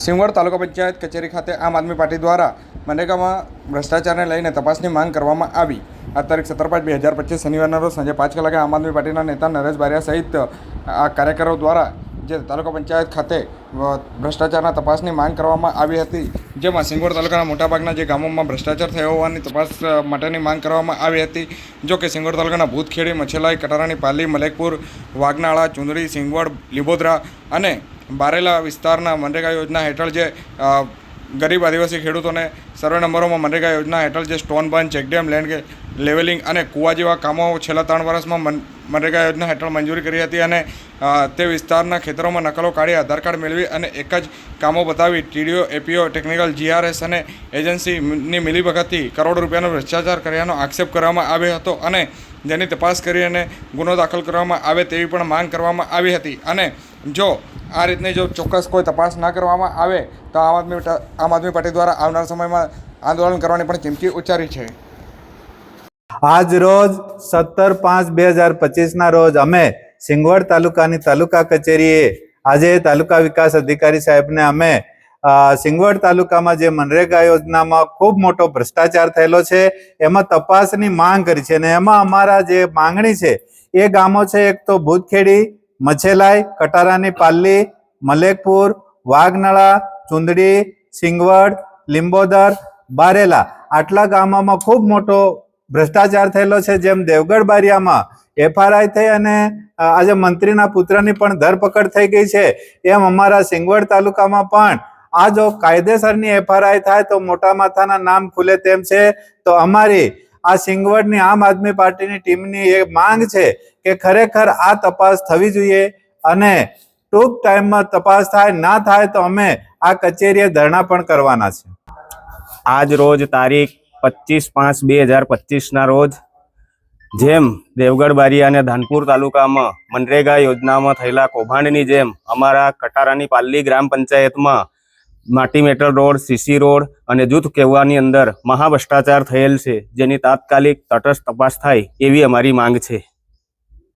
સિંગવડ તાલુકા પંચાયત કચેરી ખાતે આમ આદમી પાર્ટી દ્વારા મનરેગામાં ભ્રષ્ટાચારને લઈને તપાસની માંગ કરવામાં આવી। આ તારીખ 17/5/2025 શનિવારના રોજ સાંજે 5 કલાકે આમ આદમી પાર્ટીના નેતા નરેશ બારિયા સહિત આ કાર્યકરો દ્વારા જે તાલુકા પંચાયત ખાતે ભ્રષ્ટાચારના તપાસની માંગ કરવામાં આવી હતી, જેમાં સિંગવડ તાલુકાના મોટાભાગના જે ગામોમાં ભ્રષ્ટાચાર થયો હોવાની તપાસ માટેની માંગ કરવામાં આવી હતી। જો કે સિંગવડ તાલુકાના ભૂતખેડી, મછેલાઈ, કટારાની પાલી, મલેકપુર, વાગનાળા, ચુંદડી, સિંગવડ, લીબોદરા અને બારેલા વિસ્તારના મનરેગા યોજના હેઠળ જે ગરીબ આદિવાસી ખેડૂતોને સર્વે નંબરોમાં મનરેગા યોજના હેઠળ જે સ્ટોન બંધ, ચેકડેમ, લેન્ડ લેવલિંગ અને કૂવા જેવા કામો છેલ્લા 3 વર્ષમાં મનરેગા યોજના હેઠળ મંજૂરી કરી હતી અને તે વિસ્તારના ખેતરોમાં નકલો કાઢી આધાર કાર્ડ મેળવી અને એક જ કામો બતાવી ટીડીઓ, એપીઓ, ટેકનિકલ, GRS અને એજન્સીની મિલીભગતથી કરોડો રૂપિયાનો ભ્રષ્ટાચાર કર્યાનો આક્ષેપ કરવામાં આવ્યો હતો અને જેની તપાસ કરી અને ગુનો દાખલ કરવામાં આવે તેવી પણ માંગ કરવામાં આવી હતી। અને જો આ રીતની જો ચોક્કસ કોઈ તપાસ ના કરવામાં આવે તો આમ આદમી પાર્ટી દ્વારા આવનાર સમયમાં આંદોલન કરવાની પણ ચીમકી ઉચ્ચારી છે। આજ રોજ 17/5/2025 ના રોજ અમે સિંગવડ તાલુકાની તાલુકા કચેરીએ આજે તાલુકા વિકાસ અધિકારી સાહેબને અમે સિંગવડ તાલુકામાં જે મનરેગા યોજનામાં ખૂબ મોટો ભ્રષ્ટાચાર થયેલો છે એમાં તપાસની માંગ કરી છે અને એમાં અમારા જે માંગણી છે એ ગામો છે, એક તો ભૂતખેડી, મછેલાઈ, કટારાની પાલી, મલેકપુર, વાગનાળા, ચુંદડી, સિંગવડ, લીંબોદર, બારેલા આટલા ગામોમાં ખૂબ મોટો ભ્રષ્ટાચાર થયેલો છે। જેમ દેવગઢ બારિયામાં FRI થઈ અને આજે મંત્રીના પુત્રની પણ ધરપકડ થઈ ગઈ છે, એમ અમારા સિંગવડ તાલુકામાં પણ આ જો કાયદેસરની FRI થાય તો મોટા માથાના નામ ખુલે તેમ છે। તો અમારી આ સિંગવડની આમ આદમી પાર્ટીની ટીમની એ માંગ છે કે ખરેખર આ તપાસ થવી જોઈએ અને ટૂંક ટાઈમમાં તપાસ થાય, ના થાય તો અમે આ કચેરીએ ધરણા પણ કરવાના છે। આજ રોજ તારીખ 25/5/2025 ના રોજ જેમ દેવગઢ બારિયા અને ધાનપુર તાલુકામાં મનરેગા યોજનામાં થયેલા કૌભાંડની જેમ અમારા કટારાની પાલ્લી ગ્રામ પંચાયતમાં માટી મેટલ રોડ, CC રોડ અને જૂથ કેવાની અંદર મહાભ્રષ્ટાચાર થયેલ છે, જેની તાત્કાલિક તટસ્થ તપાસ થાય એવી અમારી માંગ છે।